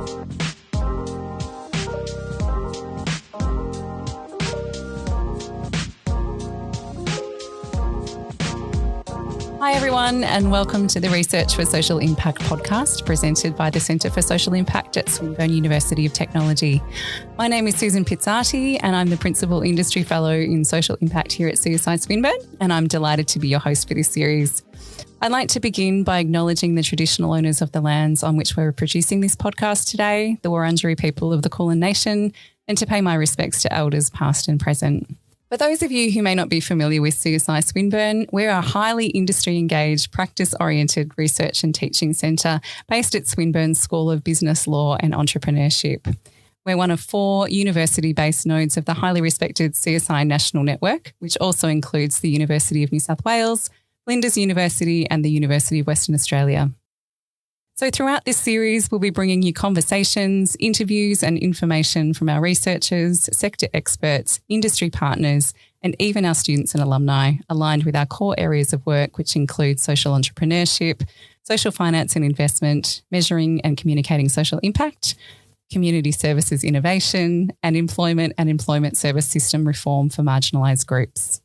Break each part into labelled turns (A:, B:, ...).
A: Hi everyone, and welcome to the Research for Social Impact podcast presented by the Centre for Social Impact at Swinburne University of Technology. My name is Susan Pizzati and I'm the Principal Industry Fellow in Social Impact here at CSI Swinburne, and I'm delighted to be your host for this series. I'd like to begin by acknowledging the traditional owners of the lands on which we're producing this podcast today, the Wurundjeri people of the Kulin Nation, and to pay my respects to elders past and present. For those of you who may not be familiar with CSI Swinburne, we're a highly industry-engaged, practice-oriented research and teaching centre based at Swinburne School of Business, Law and Entrepreneurship. We're one of 4 university-based nodes of the highly respected CSI National Network, which also includes the University of New South Wales, Flinders University and the University of Western Australia. So throughout this series, we'll be bringing you conversations, interviews and information from our researchers, sector experts, industry partners, and even our students and alumni, aligned with our core areas of work, which include social entrepreneurship, social finance and investment, measuring and communicating social impact, community services innovation, and employment service system reform for marginalised groups.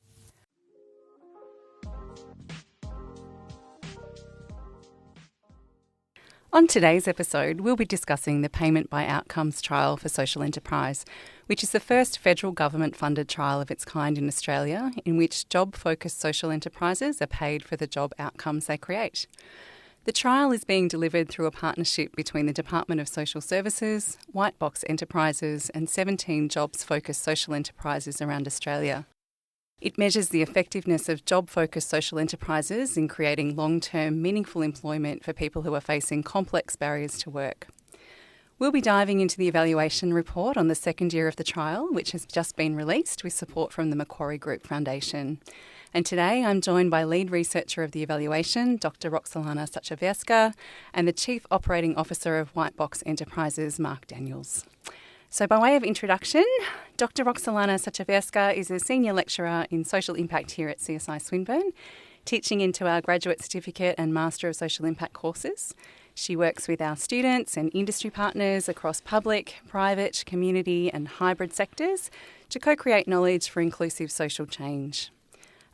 A: On today's episode, we'll be discussing the Payment by Outcomes trial for social enterprise, which is the first federal government-funded trial of its kind in Australia, in which job-focused social enterprises are paid for the job outcomes they create. The trial is being delivered through a partnership between the Department of Social Services, White Box Enterprises and 17 jobs-focused social enterprises around Australia. It measures the effectiveness of job-focused social enterprises in creating long-term, meaningful employment for people who are facing complex barriers to work. We'll be diving into the evaluation report on the second year of the trial, which has just been released with support from the Macquarie Group Foundation. And today I'm joined by lead researcher of the evaluation, Dr. Roksolana Suchowerska, and the Chief Operating Officer of White Box Enterprises, Mark Daniels. So by way of introduction, Dr. Roksolana Suchowerska is a Senior Lecturer in Social Impact here at CSI Swinburne, teaching into our Graduate Certificate and Master of Social Impact courses. She works with our students and industry partners across public, private, community and hybrid sectors to co-create knowledge for inclusive social change.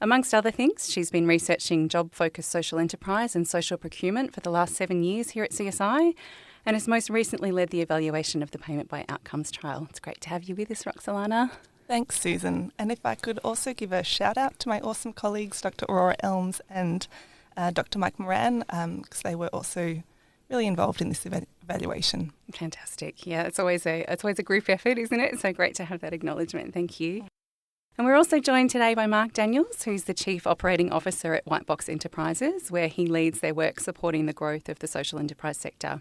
A: Amongst other things, she's been researching job-focused social enterprise and social procurement for the last 7 years here at CSI, and has most recently led the evaluation of the Payment by Outcomes trial. It's great to have you with us, Roksolana.
B: Thanks, Susan. And if I could also give a shout out to my awesome colleagues, Dr. Aurora Elms and Dr. Mike Moran, because they were also really involved in this evaluation.
A: Fantastic. Yeah, it's always a group effort, isn't it? So great to have that acknowledgement. Thank you. And we're also joined today by Mark Daniels, who's the Chief Operating Officer at White Box Enterprises, where he leads their work supporting the growth of the social enterprise sector.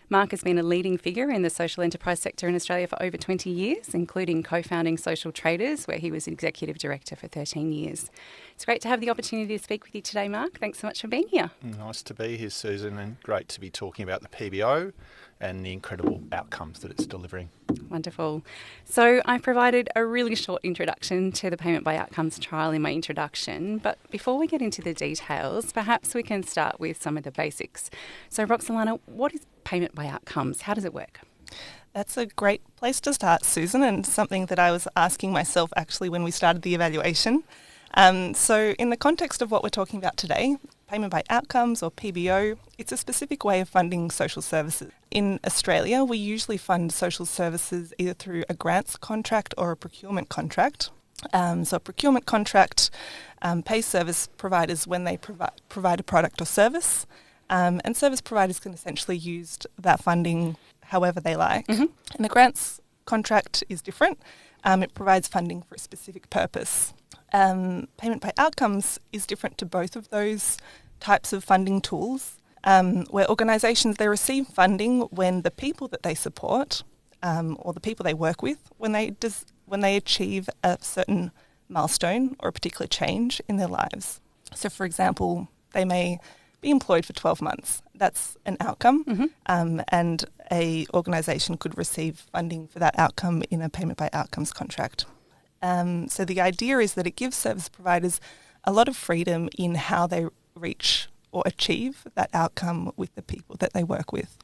A: Mark has been a leading figure in the social enterprise sector in Australia for over 20 years, including co-founding Social Traders, where he was Executive Director for 13 years. It's great to have the opportunity to speak with you today, Mark. Thanks so much for being here.
C: Nice to be here, Susan, and great to be talking about the PBO and the incredible outcomes that it's delivering.
A: Wonderful. So I provided a really short introduction to the Payment by Outcomes trial in my introduction, but before we get into the details, perhaps we can start with some of the basics. So Roksolana, what is Payment by Outcomes? How does it work?
B: That's a great place to start, Susan, and something that I was asking myself actually when we started the evaluation. So in the context of what we're talking about today, Payment by Outcomes, or PBO, it's a specific way of funding social services. In Australia, we usually fund social services either through a grants contract or a procurement contract. So a procurement contract pays service providers when they provide a product or service, and service providers can essentially use that funding however they like. Mm-hmm. And the grants contract is different. It provides funding for a specific purpose. Payment by Outcomes is different to both of those types of funding tools, where organisations, they receive funding when the people that they support or the people they work with, when they achieve a certain milestone or a particular change in their lives. So, for example, they may be employed for 12 months. That's an outcome, mm-hmm. And a organisation could receive funding for that outcome in a Payment by Outcomes contract. So the idea is that it gives service providers a lot of freedom in how they reach or achieve that outcome with the people that they work with.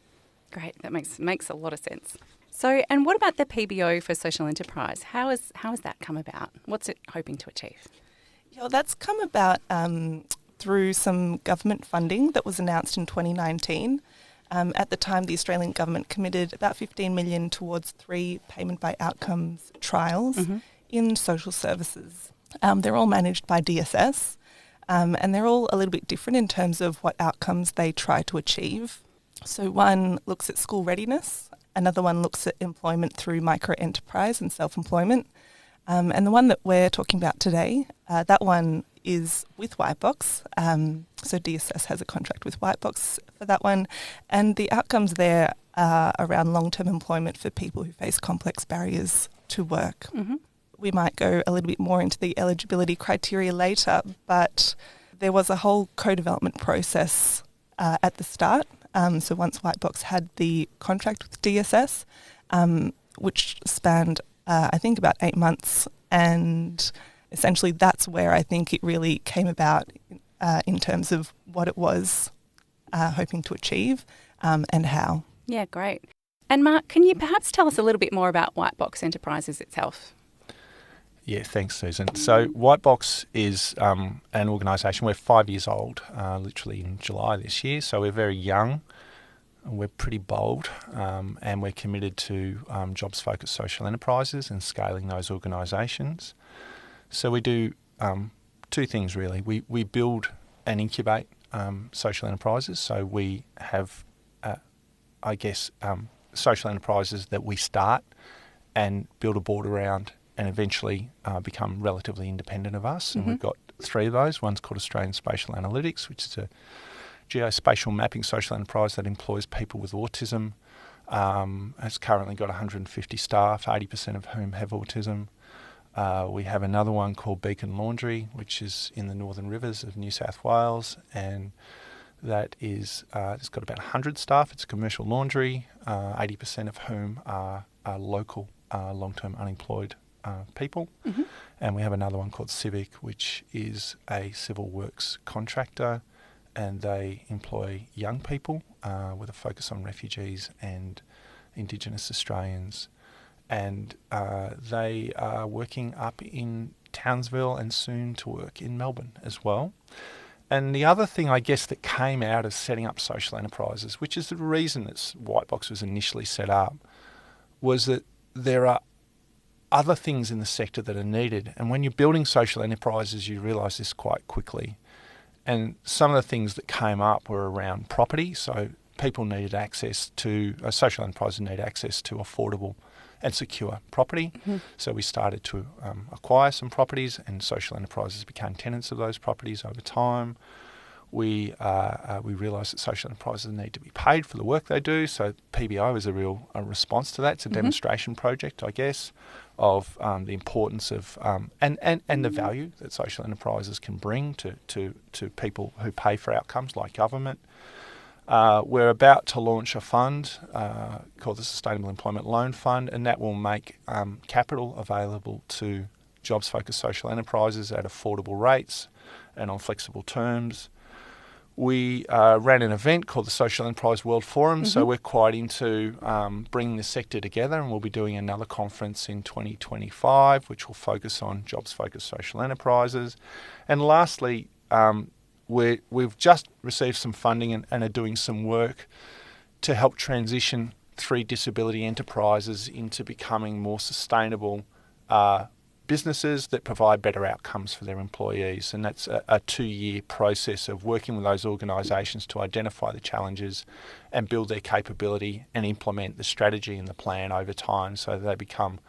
A: Great, that makes a lot of sense. So, and what about the PBO for social enterprise? How has that come about? What's it hoping to achieve?
B: Yeah, that's come about through some government funding that was announced in 2019. At the time, the Australian government committed about $15 million towards 3 payment by outcomes trials in social services. They're all managed by DSS, and they're all a little bit different in terms of what outcomes they try to achieve. So one looks at school readiness, another one looks at employment through micro-enterprise and self-employment, and the one that we're talking about today, that one is with Whitebox. So DSS has a contract with Whitebox for that one, and the outcomes there are around long-term employment for people who face complex barriers to work. We might go a little bit more into the eligibility criteria later, but there was a whole co-development process at the start. So once Whitebox had the contract with DSS, which spanned, I think, about 8 months, and essentially that's where I think it really came about in terms of what it was hoping to achieve and how.
A: Yeah, great. And Mark, can you perhaps tell us a little bit more about Whitebox Enterprises itself?
C: Yeah, thanks, Susan. So Whitebox is an organisation. We're 5 years old, literally in July this year, so we're very young. We're pretty bold, and we're committed to jobs-focused social enterprises and scaling those organisations. So we do 2 things really. We build and incubate social enterprises. So we have, social enterprises that we start and build a board around and eventually become relatively independent of us. And we've got 3 of those. One's called Australian Spatial Analytics, which is a geospatial mapping social enterprise that employs people with autism. It's currently got 150 staff, 80% of whom have autism. We have another one called Beacon Laundry, which is in the Northern Rivers of New South Wales, and that is it's got about 100 staff. It's a commercial laundry, 80% of whom are local long-term unemployed people. And we have another one called Civic, which is a civil works contractor, and they employ young people with a focus on refugees and Indigenous Australians. And they are working up in Townsville and soon to work in Melbourne as well. And the other thing, I guess, that came out of setting up social enterprises, which is the reason that Whitebox was initially set up, was that there are other things in the sector that are needed. And when you're building social enterprises, you realise this quite quickly. And some of the things that came up were around property. So people needed access to, social enterprises need access to affordable and secure property. So we started to acquire some properties, and social enterprises became tenants of those properties over time. We realised that social enterprises need to be paid for the work they do, so PBO is a real response to that. It's a demonstration project, I guess, of the importance of and the value that social enterprises can bring to people who pay for outcomes like government. We're about to launch a fund called the Sustainable Employment Loan Fund, and that will make capital available to jobs-focused social enterprises at affordable rates and on flexible terms. We ran an event called the Social Enterprise World Forum, so we're quite into bringing the sector together, and we'll be doing another conference in 2025, which will focus on jobs-focused social enterprises. And lastly, we've just received some funding and are doing some work to help transition 3 disability enterprises into becoming more sustainable businesses that provide better outcomes for their employees. And that's a 2-year process of working with those organisations to identify the challenges and build their capability and implement the strategy and the plan over time so they become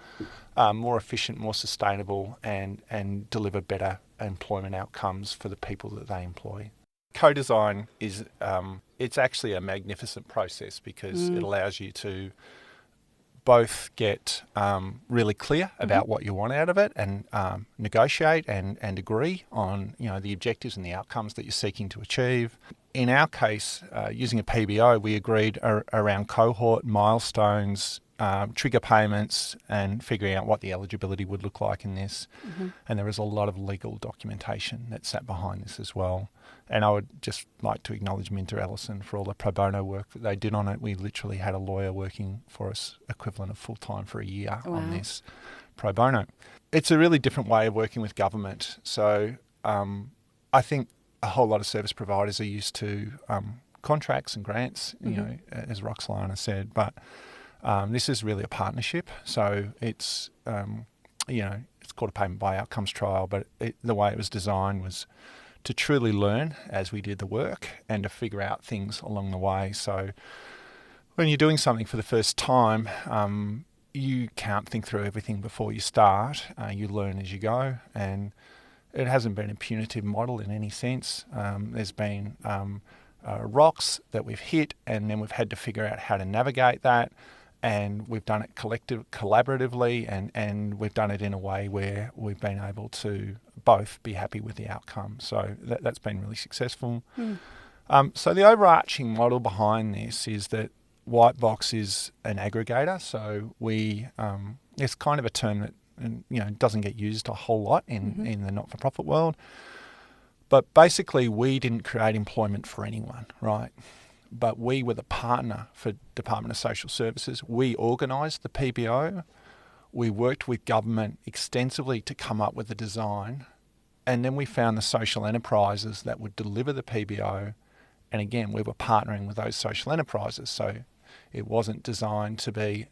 C: more efficient, more sustainable, and deliver better employment outcomes for the people that they employ. Co-design is it's actually a magnificent process because it allows you to both get really clear about what you want out of it and negotiate and agree on the objectives and the outcomes that you're seeking to achieve. In our case, using a PBO, we agreed around cohort, milestones, trigger payments, and figuring out what the eligibility would look like in this. And there is a lot of legal documentation that sat behind this as well. And I would just like to acknowledge Minter Ellison for all the pro bono work that they did on it. We literally had a lawyer working for us equivalent of full-time for a year on this pro bono. It's a really different way of working with government. So I think a whole lot of service providers are used to contracts and grants, you know, as Roksolana said, but this is really a partnership. So it's, you know, it's called a payment by outcomes trial, but the way it was designed was to truly learn as we did the work and to figure out things along the way. So when you're doing something for the first time, you can't think through everything before you start. You learn as you go, and it hasn't been a punitive model in any sense. There's been rocks that we've hit, and then we've had to figure out how to navigate that. And we've done it collaboratively, and we've done it in a way where we've been able to both be happy with the outcome. So that's been really successful. So the overarching model behind this is that Whitebox is an aggregator. So it's kind of a term that doesn't get used a whole lot in the not-for-profit world. But basically, we didn't create employment for anyone, right? But we were the partner for Department of Social Services. We organised the PBO. We worked with government extensively to come up with a design. And then we found the social enterprises that would deliver the PBO. And again, we were partnering with those social enterprises. So it wasn't designed to be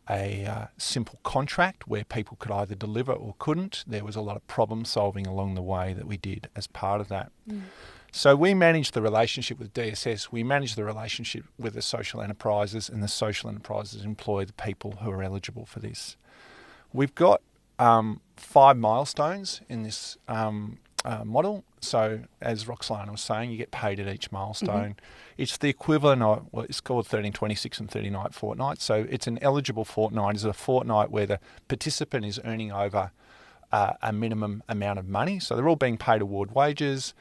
C: a simple contract where people could either deliver or couldn't. There was a lot of problem solving along the way that we did as part of that. So we manage the relationship with DSS, we manage the relationship with the social enterprises, and the social enterprises employ the people who are eligible for this. We've got 5 milestones in this model. So as Roksolana was saying, you get paid at each milestone. It's the equivalent of what is called 13, 26 and 30-night fortnight. So it's an eligible fortnight. It's a fortnight where the participant is earning over a minimum amount of money. So they're all being paid award wages.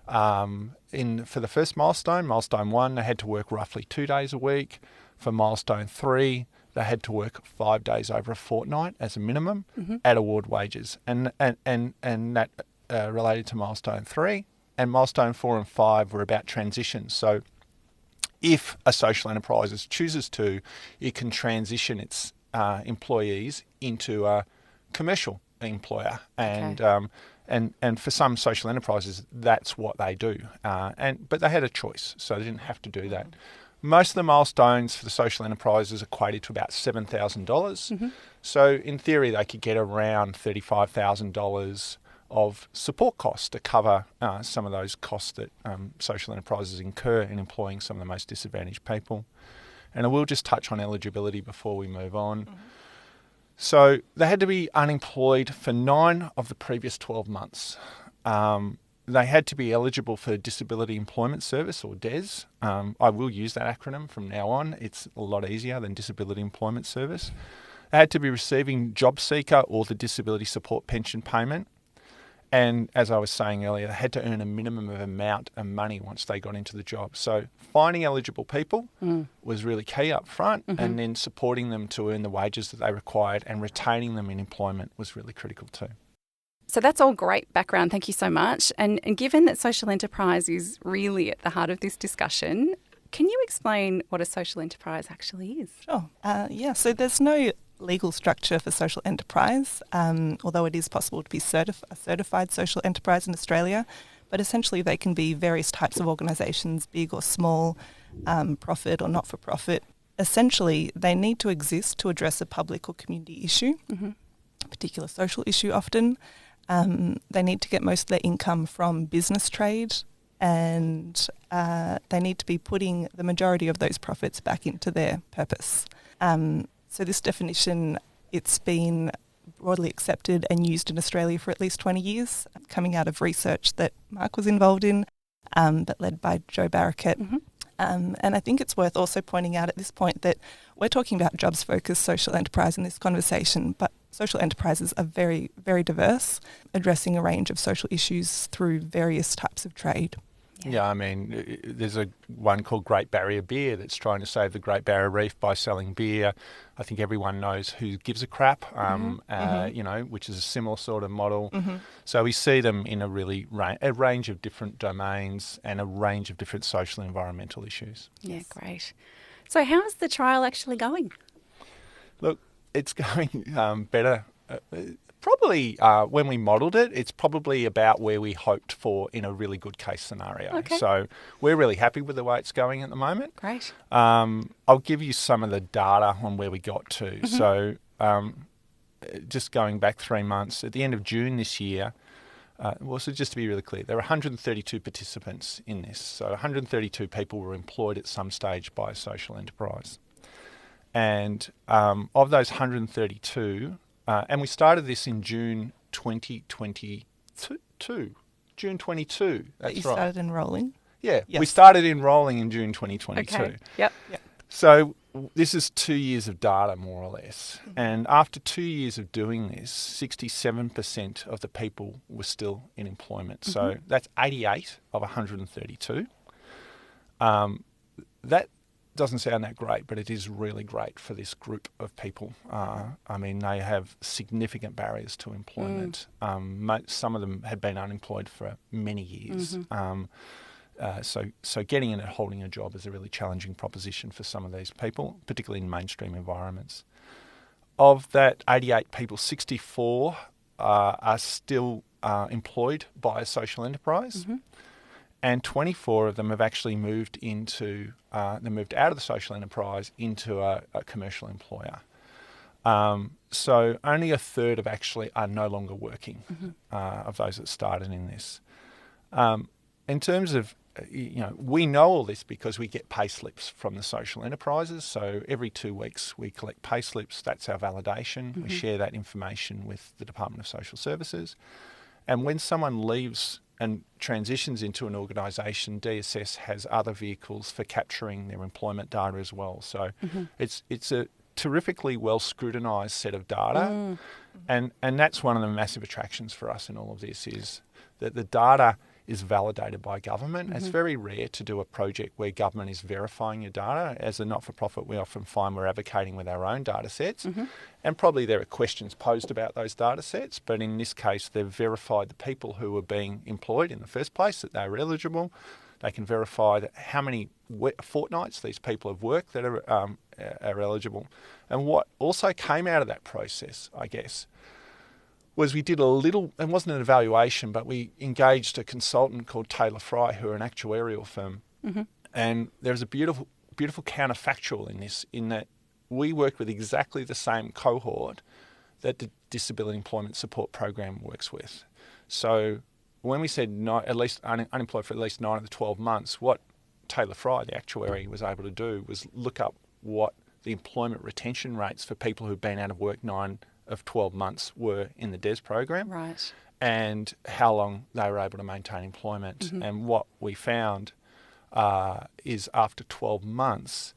C: For the first milestone 1, they had to work roughly 2 days a week. For milestone 3, they had to work 5 days over a fortnight as a minimum at award wages, and that related to milestone 3. And milestone 4 and 5 were about transition. So if a social enterprise chooses to, it can transition its employees into a commercial employer, and for some social enterprises, that's what they do. But they had a choice, so they didn't have to do that. Most of the milestones for the social enterprises equated to about $7,000. So in theory, they could get around $35,000 of support costs to cover some of those costs that social enterprises incur in employing some of the most disadvantaged people. And I will just touch on eligibility before we move on. So they had to be unemployed for 9 of the previous 12 months. They had to be eligible for Disability Employment Service, or DES. I will use that acronym from now on. It's a lot easier than Disability Employment Service. They had to be receiving Job Seeker or the Disability Support Pension payment. And as I was saying earlier, they had to earn a minimum of amount of money once they got into the job. So finding eligible people was really key up front, and then supporting them to earn the wages that they required and retaining them in employment was really critical too.
A: So that's all great background. Thank you so much. And given that social enterprise is really at the heart of this discussion, can you explain what a social enterprise actually is?
B: Sure. So there's no legal structure for social enterprise, although it is possible to be a certified social enterprise in Australia. But essentially they can be various types of organisations, big or small, profit or not-for-profit. Essentially, they need to exist to address a public or community issue, a particular social issue often. They need to get most of their income from business trade, and they need to be putting the majority of those profits back into their purpose. So this definition, it's been broadly accepted and used in Australia for at least 20 years, coming out of research that Mark was involved in, but led by Joe Barrackett. And I think it's worth also pointing out at this point that we're talking about jobs-focused social enterprise in this conversation, but social enterprises are very, very diverse, addressing a range of social issues through various types of trade.
C: Yeah, I mean, there's one called Great Barrier Beer that's trying to save the Great Barrier Reef by selling beer. I think everyone knows Who Gives a Crap, which is a similar sort of model.
B: Mm-hmm.
C: So we see them in a range of different domains and a range of different social and environmental issues.
A: Yeah, great. So how is the trial actually going?
C: Look, it's going better. Probably when we modelled it, it's probably about where we hoped for in a really good case scenario.
A: Okay.
C: So we're really happy with the way it's going at the moment.
A: Great.
C: I'll give you some of the data on where we got to.
A: Mm-hmm.
C: So just going back 3 months, at the end of June this year, so just to be really clear, there were 132 participants in this. So 132 people were employed at some stage by a social enterprise. And of those 132... and we started this in June 2022. June 22. That's
B: You
C: right.
B: started enrolling?
C: Yeah,
B: Yes.
C: we started enrolling in June 2022.
A: Okay. Yep.
C: So this is 2 years of data, more or less. And after 2 years of doing this, 67% of the people were still in employment. So that's 88 of 132. That doesn't sound that great, but it is really great for this group of people. I mean, they have significant barriers to employment. Some of them had been unemployed for many years. So getting in and holding a job is a really challenging proposition for some of these people, particularly in mainstream environments. Of that 88 people, 64 are still employed by a social enterprise. And 24 of them have actually moved they moved out of the social enterprise into a commercial employer. So only a third are no longer working of those that started in this. In terms of, we know all this because we get pay slips from the social enterprises. So every 2 weeks we collect pay slips. That's our validation. We share that information with the Department of Social Services. And when someone leaves and transitions into an organisation, DSS has other vehicles for capturing their employment data as well. So it's a terrifically well scrutinised set of data, and that's one of the massive attractions for us in all of this is that the data is validated by government. It's very rare to do a project where government is verifying your data. As a not-for-profit, we often find we're advocating with our own data sets, and probably there are questions posed about those data sets, but in this case, they've verified the people who were being employed in the first place, that they were eligible. They can verify that how many fortnights these people have worked that are eligible. And what also came out of that process, I guess, was we did it wasn't an evaluation, but we engaged a consultant called Taylor Fry, who are an actuarial firm. And there's a beautiful counterfactual in this, in that we worked with exactly the same cohort that the Disability Employment Support Program works with. So when we said at least unemployed for at least 9 of the 12 months, what Taylor Fry, the actuary, was able to do was look up what the employment retention rates for people who've been out of work 9 of 12 months were in the DES program,
A: Right.
C: and how long they were able to maintain employment. And what we found is after 12 months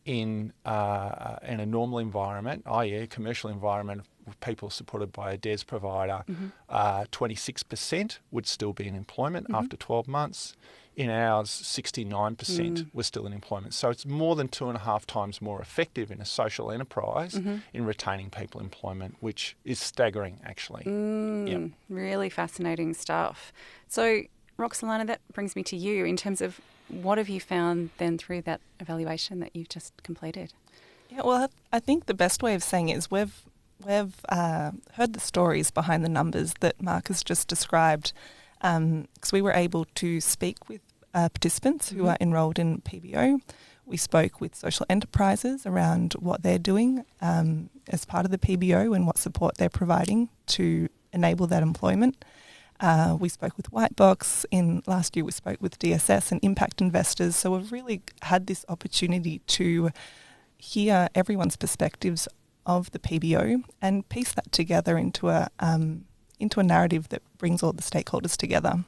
C: in a normal environment, i.e. a commercial environment with people supported by a DES provider, 26% would still be in employment after 12 months. In ours, 69% were still in employment. So it's more than 2.5 times more effective in a social enterprise in retaining people in employment, which is staggering, actually.
A: Really fascinating stuff. So, Roksolana, that brings me to you in terms of what have you found then through that evaluation that you've just completed?
B: Yeah, well, I think the best way of saying it is we've heard the stories behind the numbers that Mark has just described, because we were able to speak with participants who are enrolled in PBO. We spoke with social enterprises around what they're doing as part of the PBO and what support they're providing to enable that employment. We spoke with Whitebox. Last year we spoke with DSS and impact investors. So we've really had this opportunity to hear everyone's perspectives of the PBO and piece that together into a narrative that brings all the stakeholders together.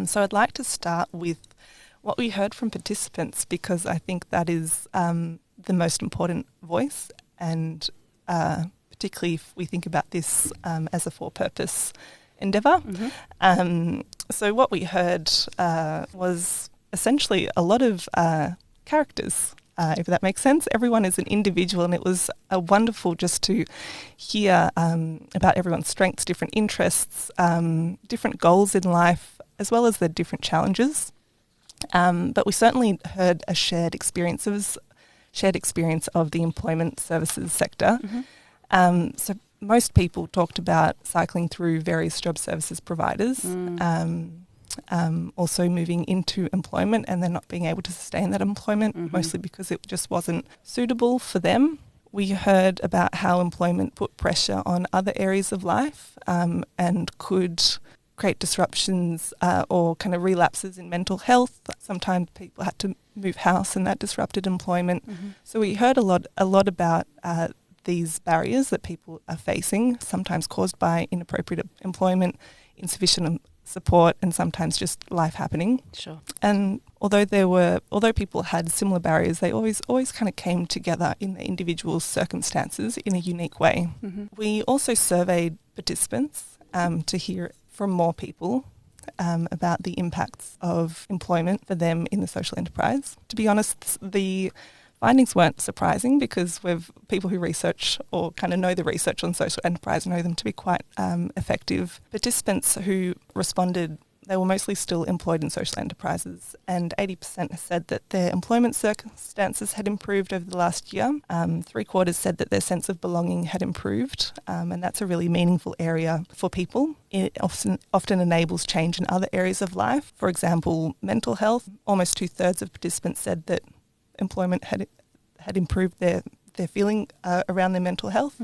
B: So I'd like to start with what we heard from participants, because I think that is the most important voice, and particularly if we think about this as a for-purpose endeavour. So what we heard was essentially a lot of characters, if that makes sense. Everyone is an individual, and it was wonderful just to hear about everyone's strengths, different interests, different goals in life, as well as their different challenges. But we certainly heard a shared experience of the employment services sector. So most people talked about cycling through various job services providers, also moving into employment and then not being able to sustain that employment, mostly because it just wasn't suitable for them. We heard about how employment put pressure on other areas of life and could create disruptions or kind of relapses in mental health. Sometimes people had to move house and that disrupted employment. So we heard a lot about these barriers that people are facing, sometimes caused by inappropriate employment, insufficient support, and sometimes just life happening.
A: Sure.
B: And although people had similar barriers, they always kind of came together in the individual circumstances in a unique way. We also surveyed participants to hear from more people about the impacts of employment for them in the social enterprise. To be honest, the findings weren't surprising because people who research or kind of know the research on social enterprise know them to be quite effective. Participants who responded, they were mostly still employed in social enterprises, and 80% said that their employment circumstances had improved over the last year. 3/4 said that their sense of belonging had improved, and that's a really meaningful area for people. It often enables change in other areas of life. For example, mental health. Almost 2/3 of participants said that employment had improved their feeling around their mental health.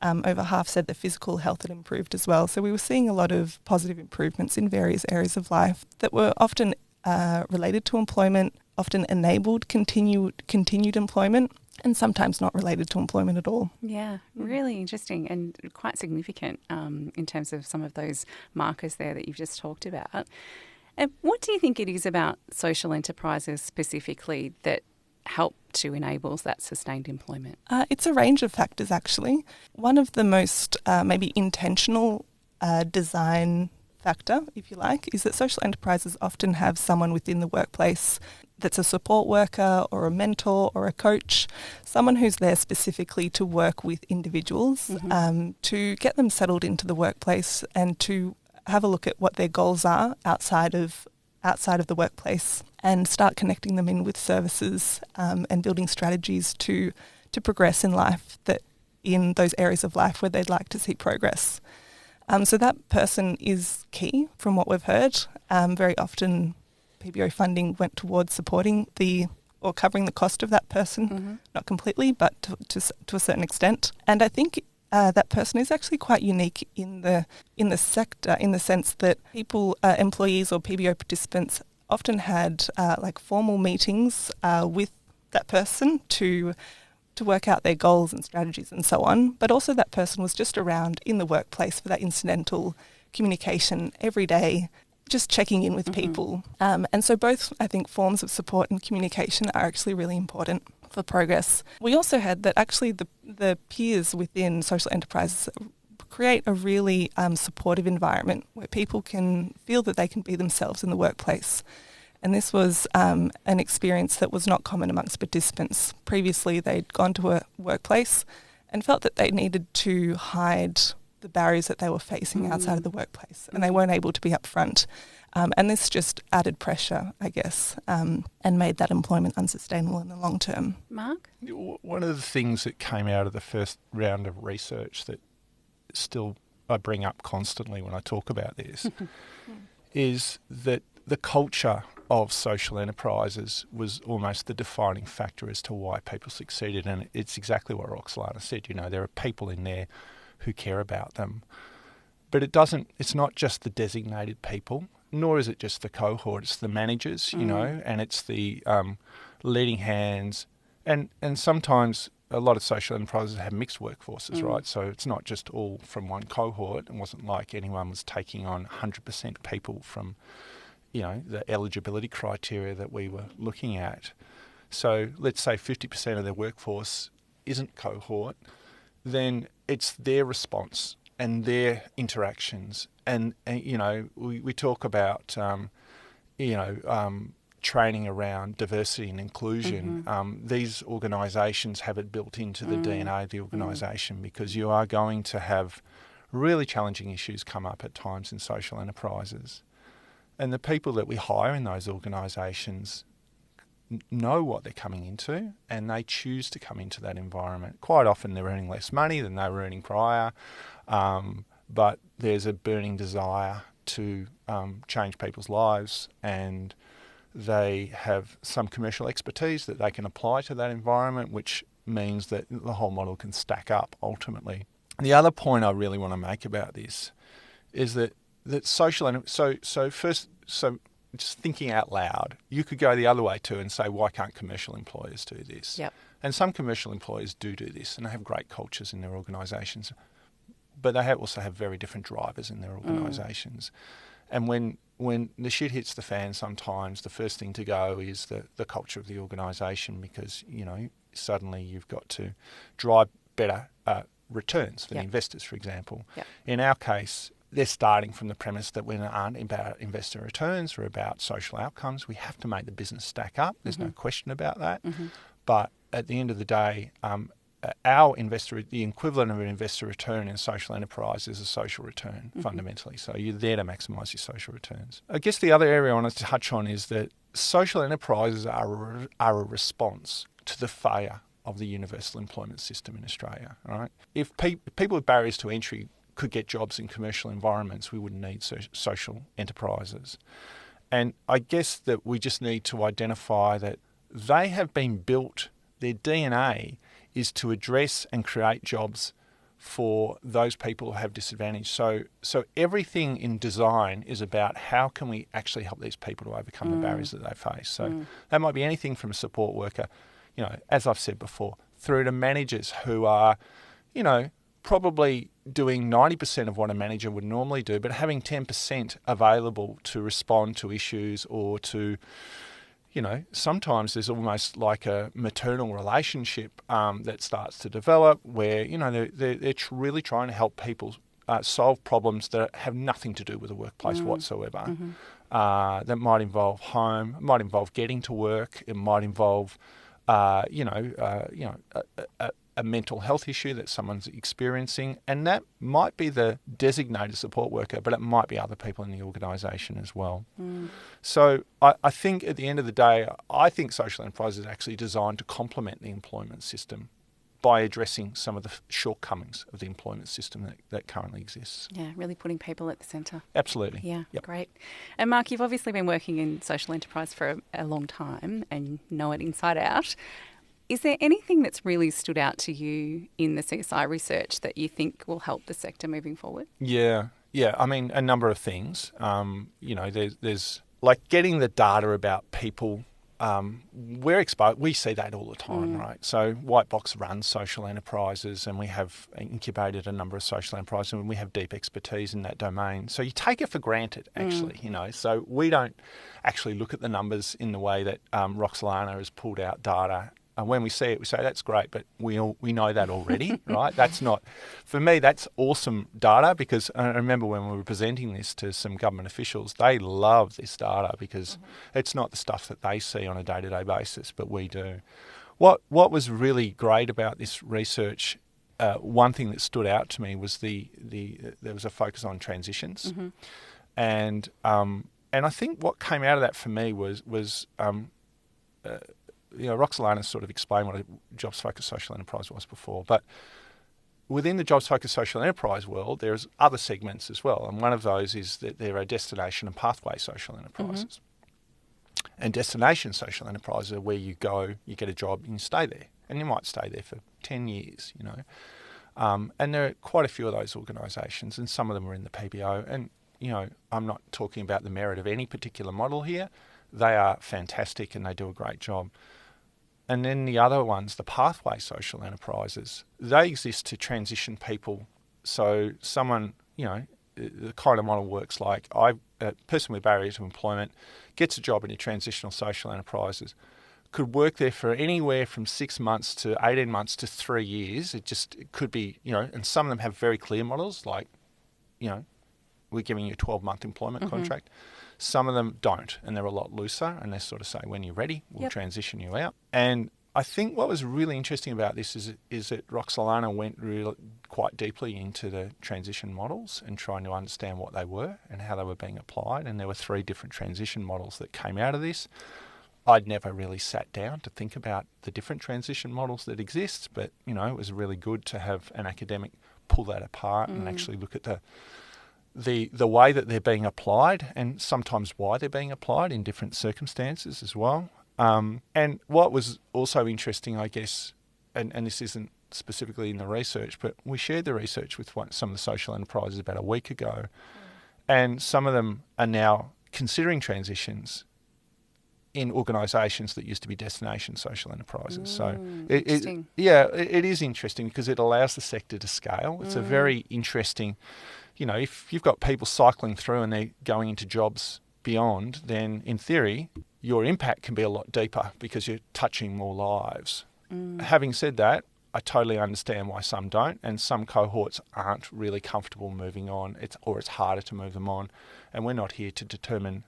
B: Over half said the physical health had improved as well. So we were seeing a lot of positive improvements in various areas of life that were often related to employment, often enabled continued employment, and sometimes not related to employment at all.
A: Yeah, really interesting and quite significant in terms of some of those markers there that you've just talked about. And what do you think it is about social enterprises specifically that help to enable that sustained employment?
B: It's a range of factors, actually. One of the most maybe intentional design factor, if you like, is that social enterprises often have someone within the workplace that's a support worker or a mentor or a coach, someone who's there specifically to work with individuals, to get them settled into the workplace and to have a look at what their goals are outside of the workplace and start connecting them in with services and building strategies to progress in life, that in those areas of life where they'd like to see progress. So that person is key from what we've heard. Very often PBO funding went towards supporting or covering the cost of that person, not completely, but to a certain extent. And I think that person is actually quite unique in the sector, in the sense that employees or PBO participants often had formal meetings with that person to work out their goals and strategies and so on. But also that person was just around in the workplace for that incidental communication every day, just checking in with people. And so both, I think, forms of support and communication are actually really important for progress. We also had that actually the peers within social enterprises create a really supportive environment where people can feel that they can be themselves in the workplace. And this was an experience that was not common amongst participants. Previously, they'd gone to a workplace and felt that they needed to hide the barriers that they were facing outside of the workplace, and they weren't able to be upfront. And this just added pressure, I guess, and made that employment unsustainable in the long term.
A: Mark?
C: One of the things that came out of the first round of research that still I bring up constantly when I talk about this is that the culture of social enterprises was almost the defining factor as to why people succeeded. And it's exactly what Roksolana said. You know, there are people in there who care about them. But it's not just the designated people, nor is it just the cohort. It's the managers, you know, and it's the leading hands. And sometimes a lot of social enterprises have mixed workforces, right? So it's not just all from one cohort. It wasn't like anyone was taking on 100% people from, you know, the eligibility criteria that we were looking at. So let's say 50% of their workforce isn't cohort, then it's their response their interactions. And you know, we talk about, training around diversity and inclusion. These organisations have it built into the DNA of the organisation because you are going to have really challenging issues come up at times in social enterprises. And the people that we hire in those organisations know what they're coming into, and they choose to come into that environment. Quite often they're earning less money than they were earning prior, but there's a burning desire to change people's lives, and they have some commercial expertise that they can apply to that environment, which means that the whole model can stack up ultimately. The other point I really want to make about this is that just thinking out loud, you could go the other way too and say, why can't commercial employers do this?
A: Yep.
C: And some commercial employers do this, and they have great cultures in their organisations, but they also have very different drivers in their organisations. And when the shit hits the fan, sometimes the first thing to go is the culture of the organisation, because, you know, suddenly you've got to drive better returns for the investors, for example. Yep. In our case, they're starting from the premise that we aren't about investor returns or about social outcomes. We have to make the business stack up. There's no question about that. But at the end of the day, the equivalent of an investor return in social enterprise is a social return, fundamentally. So you're there to maximise your social returns. I guess the other area I want to touch on is that social enterprises are a response to the failure of the universal employment system in Australia. Right? If people with barriers to entry could get jobs in commercial environments, we wouldn't need social enterprises. And I guess that we just need to identify that they have been built, their DNA is to address and create jobs for those people who have disadvantage. So everything in design is about how can we actually help these people to overcome the barriers that they face. So that might be anything from a support worker, you know, as I've said before, through to managers who are, you know, probably doing 90% of what a manager would normally do, but having 10% available to respond to issues or to, you know, sometimes there's almost like a maternal relationship that starts to develop where, you know, they're really trying to help people solve problems that have nothing to do with the workplace whatsoever. That might involve home, might involve getting to work, it might involve, a mental health issue that someone's experiencing, and that might be the designated support worker, but it might be other people in the organisation as well. So I think at the end of the day, I think social enterprise is actually designed to complement the employment system by addressing some of the shortcomings of the employment system that currently exists.
A: Yeah, really putting people at the centre.
C: Absolutely.
A: Yeah, great. And Mark, you've obviously been working in social enterprise for a long time and know it inside out. Is there anything that's really stood out to you in the CSI research that you think will help the sector moving forward? Yeah.
C: I mean, a number of things. There's like getting the data about people. We're exposed. We see that all the time, right? So White Box runs social enterprises, and we have incubated a number of social enterprises, and we have deep expertise in that domain. So you take it for granted, actually, you know. So we don't actually look at the numbers in the way that Roksolana has pulled out data. And when we see it, we say, that's great, but we know that already, right? That's not, for me, that's awesome data, because I remember when we were presenting this to some government officials, they love this data because it's not the stuff that they see on a day-to-day basis, but we do. What was really great about this research, one thing that stood out to me was there was a focus on transitions. And I think what came out of that for me was Roksolana sort of explained what a jobs-focused social enterprise was before, but within the jobs-focused social enterprise world, there's other segments as well, and one of those is that there are destination and pathway social enterprises. And destination social enterprises are where you go, you get a job, and you stay there, and you might stay there for 10 years, you know. And there are quite a few of those organisations, and some of them are in the PBO, and, you know, I'm not talking about the merit of any particular model here. They are fantastic and they do a great job. And then the other ones, the pathway social enterprises, they exist to transition people. So someone, you know, the kind of model works like a person with barriers to employment gets a job in a transitional social enterprises, could work there for anywhere from 6 months to 18 months to 3 years. It could be, and some of them have very clear models, like, we're giving you a 12-month employment contract. Some of them don't, and they're a lot looser, and they sort of say, when you're ready, we'll transition you out. And I think what was really interesting about this is that Roksolana went really quite deeply into the transition models and trying to understand what they were and how they were being applied. And there were 3 different transition models that came out of this. I'd never really sat down to think about the different transition models that exist, but, it was really good to have an academic pull that apart and actually look at the way that they're being applied and sometimes why they're being applied in different circumstances as well. And what was also interesting, I guess, and this isn't specifically in the research, but we shared the research with some of the social enterprises about a week ago, and some of them are now considering transitions in organisations that used to be destination social enterprises. So it is interesting because it allows the sector to scale. It's a very interesting, if you've got people cycling through and they're going into jobs beyond, then in theory, your impact can be a lot deeper because you're touching more lives. Having said that, I totally understand why some don't, and some cohorts aren't really comfortable moving on, or it's harder to move them on. And we're not here to determine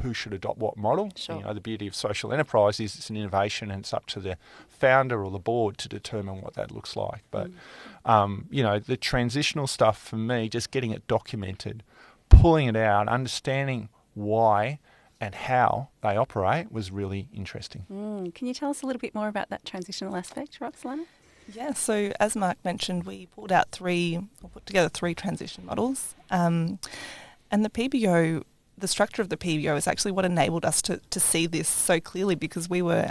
C: who should adopt what model.
A: Sure.
C: The beauty of social enterprise is it's an innovation and it's up to the founder or the board to determine what that looks like. But, the transitional stuff for me, just getting it documented, pulling it out, understanding why and how they operate was really interesting.
A: Can you tell us a little bit more about that transitional aspect, Roksolana?
B: Yeah, so as Mark mentioned, we put together 3 transition models. And the PBO, the structure of the PBO is actually what enabled us to see this so clearly, because we were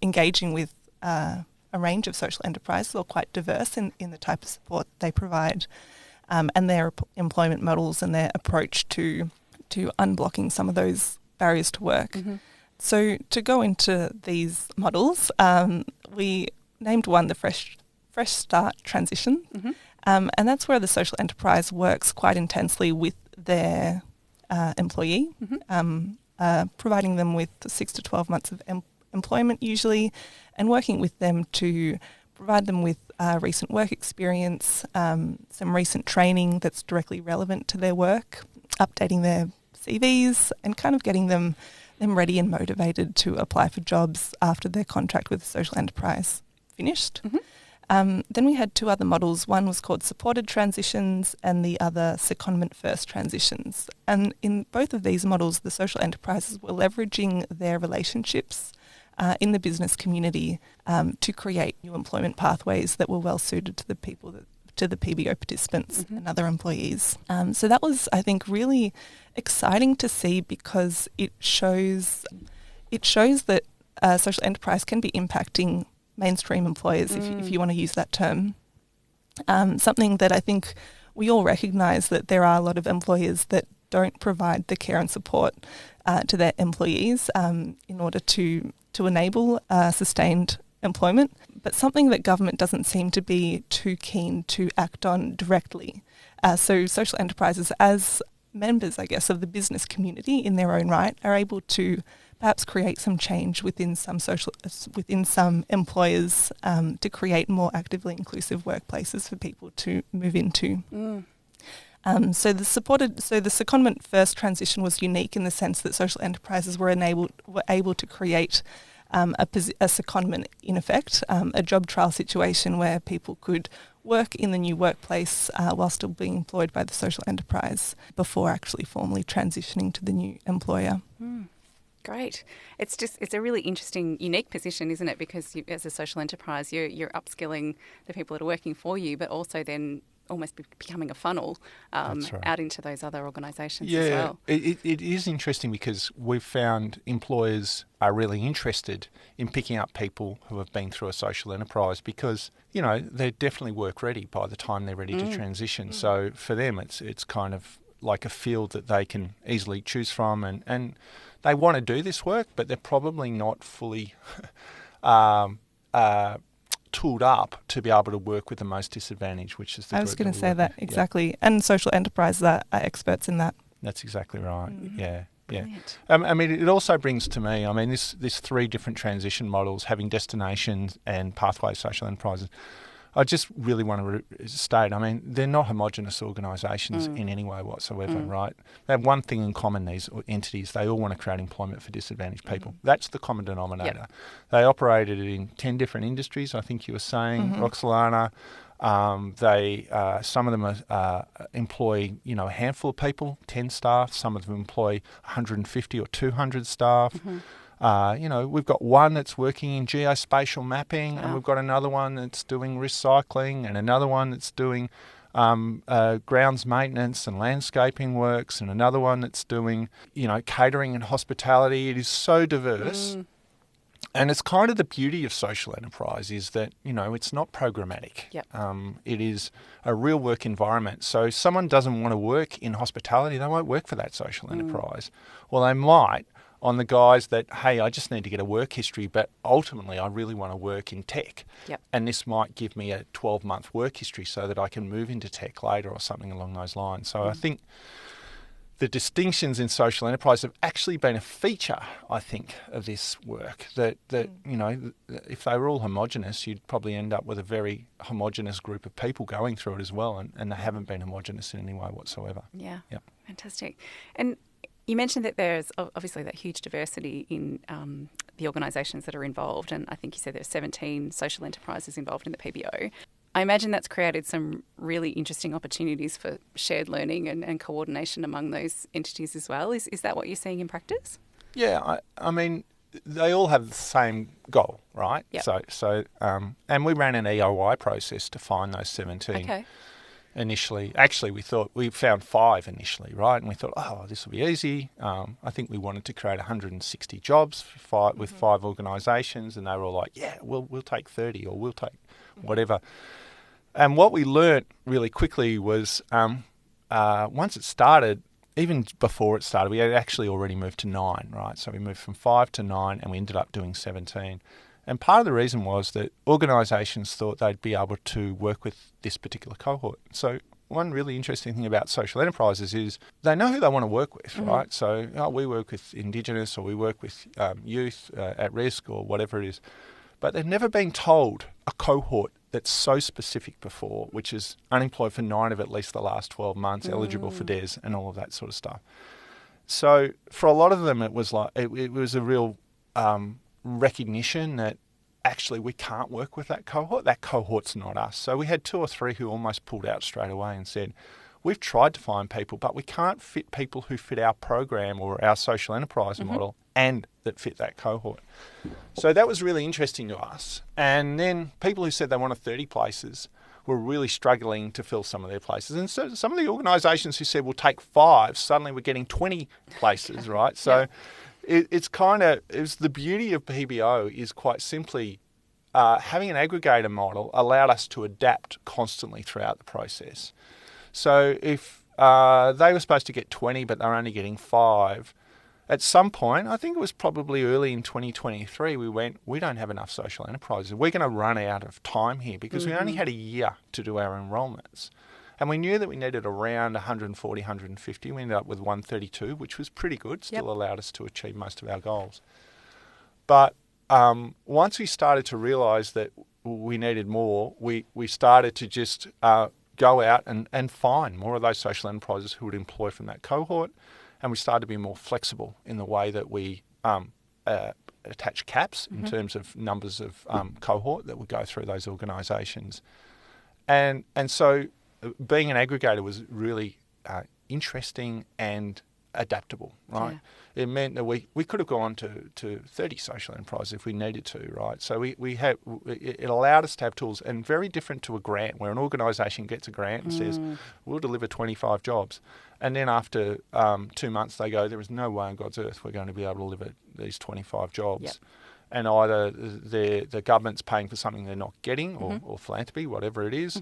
B: engaging with a range of social enterprises, or quite diverse in the type of support they provide, and their employment models and their approach to unblocking some of those barriers to work. So to go into these models, we named one the Fresh Start Transition, and that's where the social enterprise works quite intensely with their employee, providing them with 6 to 12 months of employment usually, and working with them to provide them with recent work experience, some recent training that's directly relevant to their work, updating their CVs, and kind of getting them ready and motivated to apply for jobs after their contract with the social enterprise finished. Then we had 2 other models. One was called supported transitions and the other secondment first transitions. And in both of these models, the social enterprises were leveraging their relationships in the business community to create new employment pathways that were well suited to the people to the PBO participants and other employees. So that was, I think, really exciting to see, because it shows that social enterprise can be impacting mainstream employers, if you want to use that term. Something that I think we all recognise, that there are a lot of employers that don't provide the care and support to their employees in order to enable sustained employment, but something that government doesn't seem to be too keen to act on directly. So social enterprises, as members, I guess, of the business community in their own right, are able to perhaps create some change within some employers to create more actively inclusive workplaces for people to move into. So the secondment first transition was unique in the sense that social enterprises were able to create a secondment, in effect, a job trial situation where people could work in the new workplace while still being employed by the social enterprise before actually formally transitioning to the new employer.
A: Great. It's a really interesting, unique position, isn't it? Because as a social enterprise, you're upskilling the people that are working for you, but also then almost becoming a funnel out into those other organisations as well.
C: It is interesting because we've found employers are really interested in picking up people who have been through a social enterprise because, they're definitely work ready by the time they're ready to transition. So for them, it's kind of like a field that they can easily choose from, and they want to do this work, but they're probably not fully tooled up to be able to work with the most disadvantaged, which is the group.
B: I was going to say that, exactly. Yeah. And social enterprises are experts in that.
C: That's exactly right, yeah. Yeah.
A: Brilliant.
C: I mean, it also brings to me, I mean, this 3 different transition models, having destinations and pathway social enterprises. I just really want to state, I mean, they're not homogenous organisations in any way whatsoever, right? They have one thing in common, these entities. They all want to create employment for disadvantaged people. That's the common denominator.
A: Yep.
C: They operated in 10 different industries, I think you were saying, Roksolana. Some of them employ, a handful of people, 10 staff. Some of them employ 150 or 200 staff. We've got one that's working in geospatial mapping, and we've got another one that's doing recycling, and another one that's doing grounds maintenance and landscaping works, and another one that's doing, catering and hospitality. It is so diverse. And it's kind of the beauty of social enterprise is that, it's not programmatic.
A: Yep.
C: It is a real work environment. So if someone doesn't want to work in hospitality, they won't work for that social enterprise. Well, they might on the guise that, hey, I just need to get a work history, but ultimately I really want to work in tech.
A: Yep.
C: And this might give me a 12-month work history so that I can move into tech later or something along those lines. So I think the distinctions in social enterprise have actually been a feature, I think, of this work. That if they were all homogenous, you'd probably end up with a very homogenous group of people going through it as well, and they haven't been homogenous in any way whatsoever.
A: Yeah.
C: Yep.
A: Fantastic. And you mentioned that there's obviously that huge diversity in the organisations that are involved, and I think you said there's 17 social enterprises involved in the PBO. I imagine that's created some really interesting opportunities for shared learning and coordination among those entities as well. Is that what you're seeing in practice?
C: Yeah, I mean, they all have the same goal, right?
A: Yep.
C: So, and we ran an EOI process to find those 17.
A: Okay.
C: Initially, actually, we found 5 initially, right? And we thought, oh, this will be easy. I think we wanted to create 160 jobs with 5 organisations, and they were all like, yeah, we'll take 30 or we'll take whatever. And what we learnt really quickly was once it started, even before it started, we had actually already moved to 9, right? So we moved from 5 to 9, and we ended up doing 17. And part of the reason was that organisations thought they'd be able to work with this particular cohort. So one really interesting thing about social enterprises is they know who they want to work with, right? So we work with Indigenous, or we work with youth at risk, or whatever it is. But they've never been told a cohort that's so specific before, which is unemployed for 9 of at least the last 12 months, eligible for DES, and all of that sort of stuff. So for a lot of them, it was like it was a real recognition that actually we can't work with that cohort. That cohort's not us. So we had 2 or 3 who almost pulled out straight away and said, we've tried to find people, but we can't fit people who fit our program or our social enterprise model and that fit that cohort. So that was really interesting to us. And then people who said they wanted 30 places were really struggling to fill some of their places. And so some of the organisations who said we'll take 5, suddenly we're getting 20 places, right? So it's the beauty of PBO is quite simply having an aggregator model allowed us to adapt constantly throughout the process. So if they were supposed to get 20 but they're only getting 5, at some point, I think it was probably early in 2023, we don't have enough social enterprises. We're going to run out of time here because we only had a year to do our enrolments. And we knew that we needed around 140, 150. We ended up with 132, which was pretty good, still allowed us to achieve most of our goals. But once we started to realise that we needed more, we started to just go out and find more of those social enterprises who would employ from that cohort. And we started to be more flexible in the way that we attach caps in terms of numbers of cohort that would go through those organisations. And so being an aggregator was really interesting and adaptable, right? Yeah. It meant that we could have gone to 30 social enterprises if we needed to, right? So it allowed us to have tools, and very different to a grant where an organisation gets a grant and says, we'll deliver 25 jobs. And then after 2 months they go, there is no way on God's earth we're going to be able to deliver these 25 jobs. Yep. And either the government's paying for something they're not getting or philanthropy, whatever it is,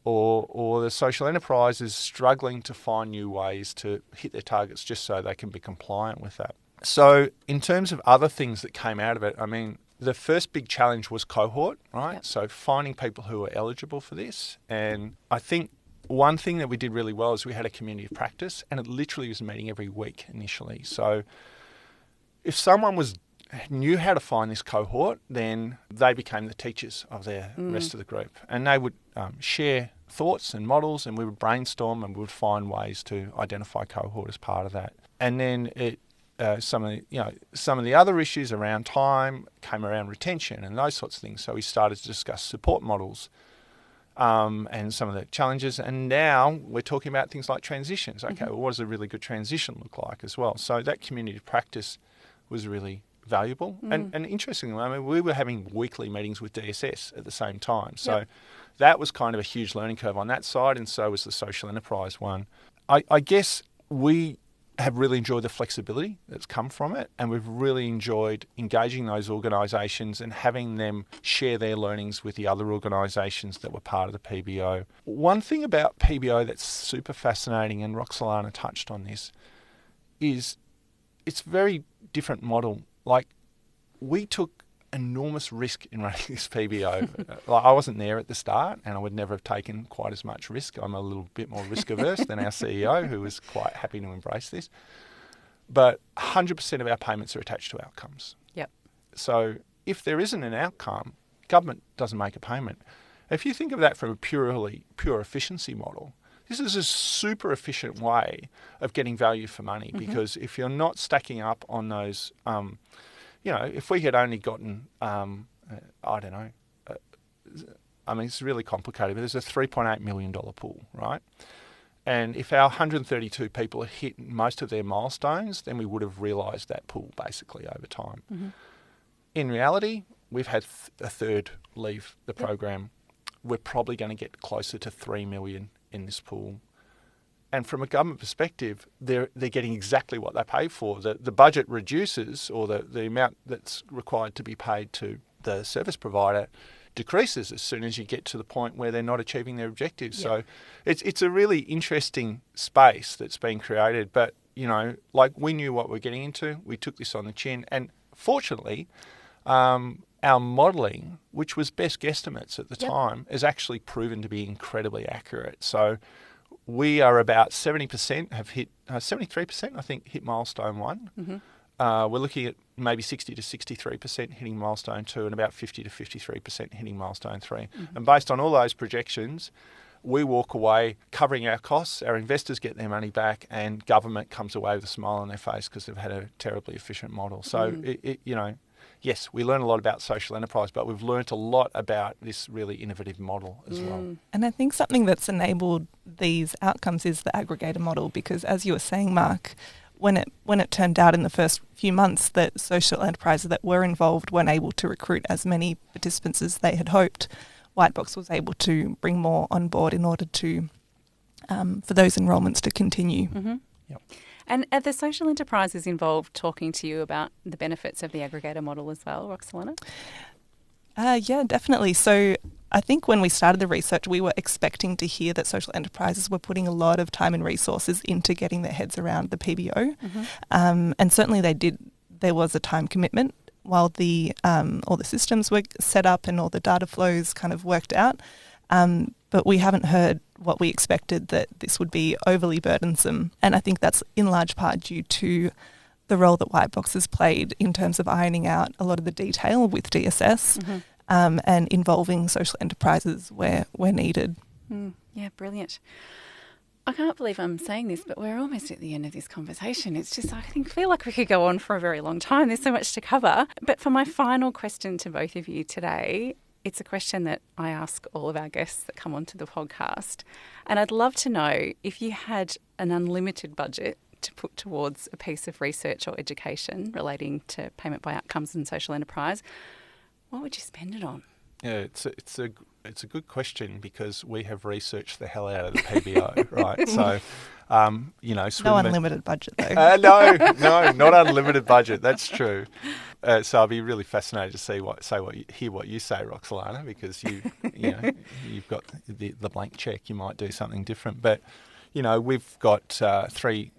C: or the social enterprise is struggling to find new ways to hit their targets just so they can be compliant with that. So in terms of other things that came out of it, I mean, the first big challenge was cohort, right? Yep. So finding people who are eligible for this. And I think one thing that we did really well is we had a community of practice, and it literally was meeting every week initially. So if someone knew how to find this cohort, then they became the teachers of their rest of the group, and they would share thoughts and models, and we would brainstorm and we would find ways to identify cohort as part of that. And then some of the other issues around time came around retention and those sorts of things. So we started to discuss support models and some of the challenges. And now we're talking about things like transitions. Okay, well, what does a really good transition look like as well? So that community practice was really valuable. And interestingly, I mean, we were having weekly meetings with DSS at the same time. So that was kind of a huge learning curve on that side, and so was the social enterprise one. I guess we have really enjoyed the flexibility that's come from it, and we've really enjoyed engaging those organisations and having them share their learnings with the other organisations that were part of the PBO. One thing about PBO that's super fascinating, and Roksolana touched on this, is it's a very different model. Like, we took enormous risk in running this PBO. Like, I wasn't there at the start, and I would never have taken quite as much risk. I'm a little bit more risk averse than our CEO, who was quite happy to embrace this. But 100% of our payments are attached to outcomes.
A: Yep.
C: So if there isn't an outcome, government doesn't make a payment. If you think of that from a pure efficiency model, this is a super efficient way of getting value for money, because if you're not stacking up on those, if we had only gotten, it's really complicated, but there's a $3.8 million pool, right? And if our 132 people had hit most of their milestones, then we would have realised that pool basically over time. In reality, we've had a third leave the program. We're probably going to get closer to 3 million in this pool. And from a government perspective, they're getting exactly what they pay for. The budget reduces, or the amount that's required to be paid to the service provider decreases as soon as you get to the point where they're not achieving their objectives. So it's a really interesting space that's been created. But, we knew what we're getting into. We took this on the chin. And fortunately, our modelling, which was best guesstimates at the time, has actually proven to be incredibly accurate. So we are about 70% have hit, 73% I think hit milestone 1. We're looking at maybe 60 to 63% hitting milestone 2 and about 50 to 53% hitting milestone 3. And based on all those projections, we walk away covering our costs, our investors get their money back, and government comes away with a smile on their face because they've had a terribly efficient model. So, yes, we learn a lot about social enterprise, but we've learnt a lot about this really innovative model as well.
B: And I think something that's enabled these outcomes is the aggregator model, because as you were saying, Mark, when it turned out in the first few months that social enterprises that were involved weren't able to recruit as many participants as they had hoped, Whitebox was able to bring more on board in order to for those enrolments to continue.
C: Yep.
A: And are the social enterprises involved talking to you about the benefits of the aggregator model as well, Roksolana?
B: Yeah, definitely. So I think when we started the research, we were expecting to hear that social enterprises were putting a lot of time and resources into getting their heads around the PBO. And certainly they did. There was a time commitment while all the systems were set up and all the data flows kind of worked out. But we haven't heard what we expected, that this would be overly burdensome. And I think that's in large part due to the role that Whitebox has played in terms of ironing out a lot of the detail with DSS and involving social enterprises where needed.
A: Yeah, brilliant. I can't believe I'm saying this, but we're almost at the end of this conversation. It's just, I feel like we could go on for a very long time. There's so much to cover. But for my final question to both of you today, it's a question that I ask all of our guests that come onto the podcast. And I'd love to know, if you had an unlimited budget to put towards a piece of research or education relating to payment by outcomes and social enterprise, what would you spend it on?
C: Yeah, it's a good question, because we have researched the hell out of the PBO, right? So, Swinburne,
B: no unlimited budget though.
C: No, not unlimited budget. That's true. So I'll be really fascinated to hear what you say, Roksolana, because you've got the blank check. You might do something different, but we've got three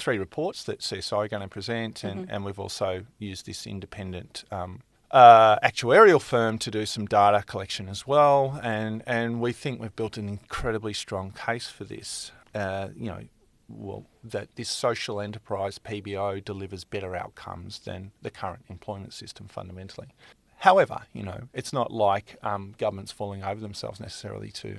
C: reports that CSI are going to present, and we've also used this independent actuarial firm to do some data collection as well, and we think we've built an incredibly strong case for this. That this social enterprise PBO delivers better outcomes than the current employment system fundamentally. However, it's not like governments falling over themselves necessarily to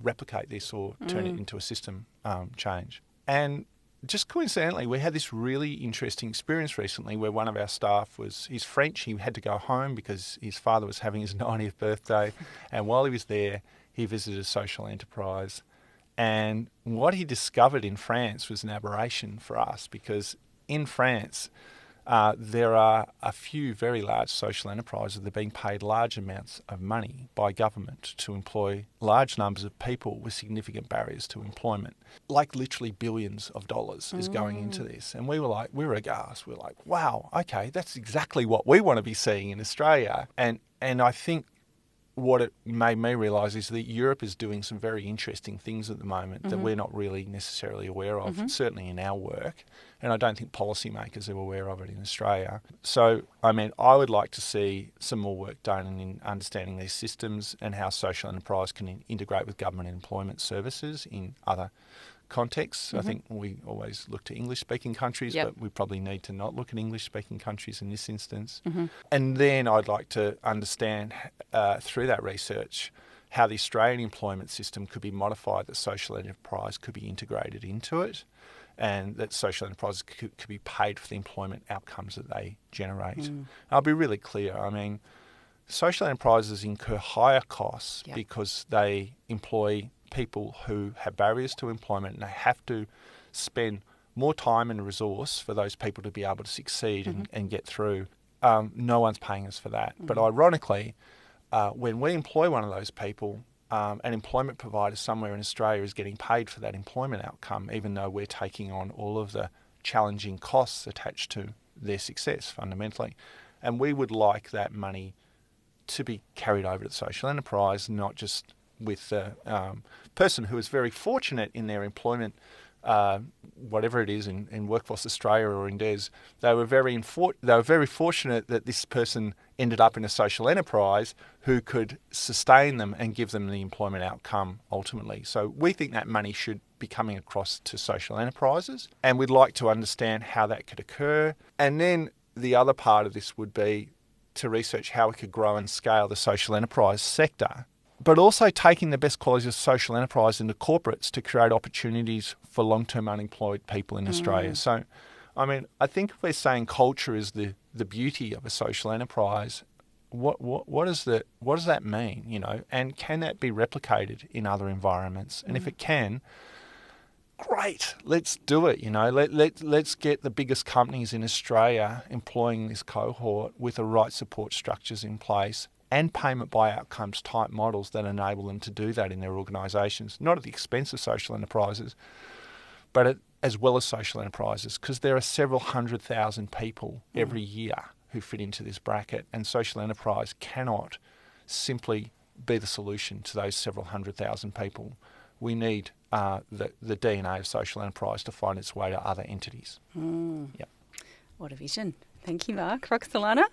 C: replicate this or turn it into a system change. And just coincidentally, we had this really interesting experience recently where one of our staff he's French, he had to go home because his father was having his 90th birthday, and while he was there, he visited a social enterprise. And what he discovered in France was an aberration for us, because in France, there are a few very large social enterprises that are being paid large amounts of money by government to employ large numbers of people with significant barriers to employment. Like literally billions of dollars is going into this. And we were aghast. We were like, wow, okay, that's exactly what we want to be seeing in Australia. And I think what it made me realise is that Europe is doing some very interesting things at the moment that we're not really necessarily aware of, certainly in our work. And I don't think policymakers are aware of it in Australia. So, I would like to see some more work done in understanding these systems and how social enterprise can integrate with government employment services in other contexts. I think we always look to English-speaking countries, but we probably need to not look at English-speaking countries in this instance. And then I'd like to understand through that research how the Australian employment system could be modified, that social enterprise could be integrated into it, and that social enterprises could be paid for the employment outcomes that they generate. I'll be really clear. Social enterprises incur higher costs because they employ people who have barriers to employment, and they have to spend more time and resource for those people to be able to succeed and get through. No one's paying us for that. But ironically, when we employ one of those people, an employment provider somewhere in Australia is getting paid for that employment outcome, even though we're taking on all of the challenging costs attached to their success fundamentally. And we would like that money to be carried over to the social enterprise, not just with the person who is very fortunate in their employment, whatever it is, in Workforce Australia or in DES. They were very fortunate that this person ended up in a social enterprise who could sustain them and give them the employment outcome ultimately. So we think that money should be coming across to social enterprises, and we'd like to understand how that could occur. And then the other part of this would be to research how we could grow and scale the social enterprise sector, but also taking the best qualities of social enterprise into corporates to create opportunities for long-term unemployed people in Australia. So, I think if we're saying culture is the beauty of a social enterprise, what does that mean? And can that be replicated in other environments? And if it can, great, let's do it. Let's get the biggest companies in Australia employing this cohort with the right support structures in place and payment by outcomes type models that enable them to do that in their organisations, not at the expense of social enterprises, but as well as social enterprises, because there are several 100,000 people every year who fit into this bracket, and social enterprise cannot simply be the solution to those several 100,000 people. We need the DNA of social enterprise to find its way to other entities. Yep.
A: What a vision. Thank you, Mark. Roksolana?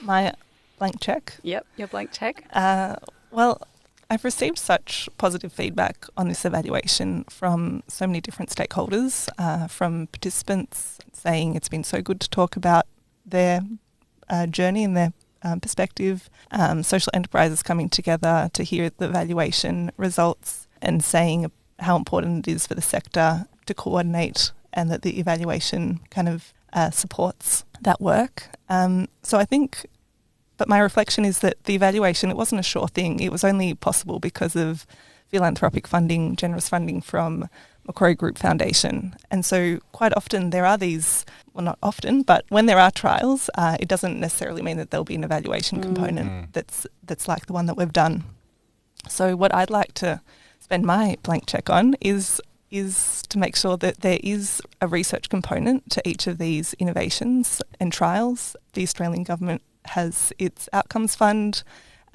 B: My blank check.
A: Yep, your blank check.
B: Well, I've received such positive feedback on this evaluation from so many different stakeholders, from participants saying it's been so good to talk about their journey and their perspective, social enterprises coming together to hear the evaluation results and saying how important it is for the sector to coordinate, and that the evaluation kind of supports that work. So I think, but my reflection is that the evaluation, it wasn't a sure thing. It was only possible because of philanthropic funding, generous funding from Macquarie Group Foundation. And so quite often there are these, well, not often, but when there are trials, it doesn't necessarily mean that there'll be an evaluation component that's like the one that we've done. So what I'd like to spend my blank check on is to make sure that there is a research component to each of these innovations and trials. The Australian government has its outcomes fund,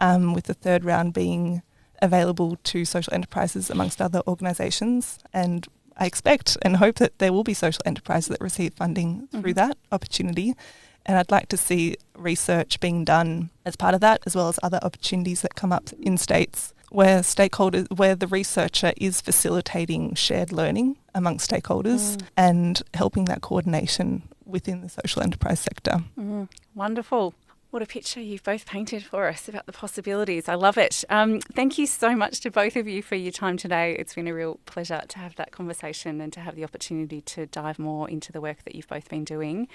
B: with the third round being available to social enterprises amongst other organisations. And I expect and hope that there will be social enterprises that receive funding through that opportunity. And I'd like to see research being done as part of that, as well as other opportunities that come up in states where the researcher is facilitating shared learning among stakeholders and helping that coordination within the social enterprise sector.
A: Wonderful. What a picture you've both painted for us about the possibilities. I love it. Thank you so much to both of you for your time today. It's been a real pleasure to have that conversation and to have the opportunity to dive more into the work that you've both been doing.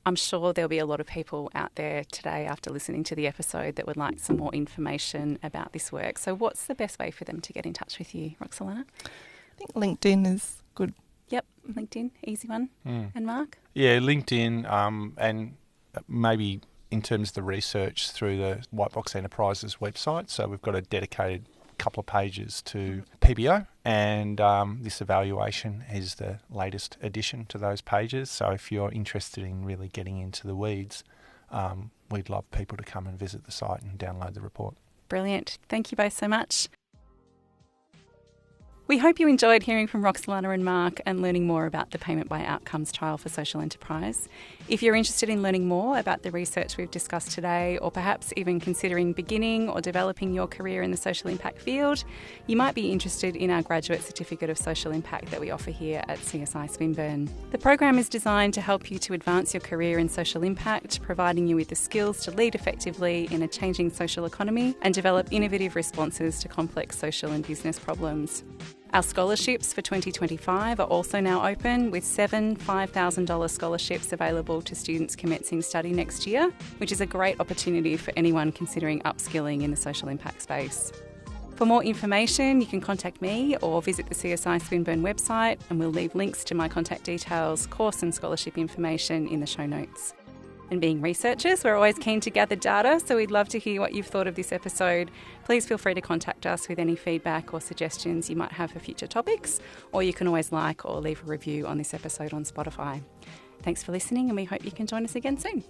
A: I'm sure there'll be a lot of people out there today after listening to the episode that would like some more information about this work. So what's the best way for them to get in touch with you, Roksolana?
B: I think LinkedIn is good.
A: Yep, LinkedIn, easy one. And Mark?
C: Yeah, LinkedIn and maybe in terms of the research through the White Box Enterprises website. So we've got a dedicated couple of pages to PBO, and this evaluation is the latest addition to those pages. So if you're interested in really getting into the weeds, we'd love people to come and visit the site and download the report.
A: Brilliant. Thank you both so much. We hope you enjoyed hearing from Roksolana and Mark and learning more about the Payment by Outcomes trial for social enterprise. If you're interested in learning more about the research we've discussed today, or perhaps even considering beginning or developing your career in the social impact field, you might be interested in our Graduate Certificate of Social Impact that we offer here at CSI Swinburne. The program is designed to help you to advance your career in social impact, providing you with the skills to lead effectively in a changing social economy and develop innovative responses to complex social and business problems. Our scholarships for 2025 are also now open, with 7 $5,000 scholarships available to students commencing study next year, which is a great opportunity for anyone considering upskilling in the social impact space. For more information, you can contact me or visit the CSI Swinburne website, and we'll leave links to my contact details, course and scholarship information in the show notes. And being researchers, we're always keen to gather data, so we'd love to hear what you've thought of this episode. Please feel free to contact us with any feedback or suggestions you might have for future topics, or you can always like or leave a review on this episode on Spotify. Thanks for listening, and we hope you can join us again soon.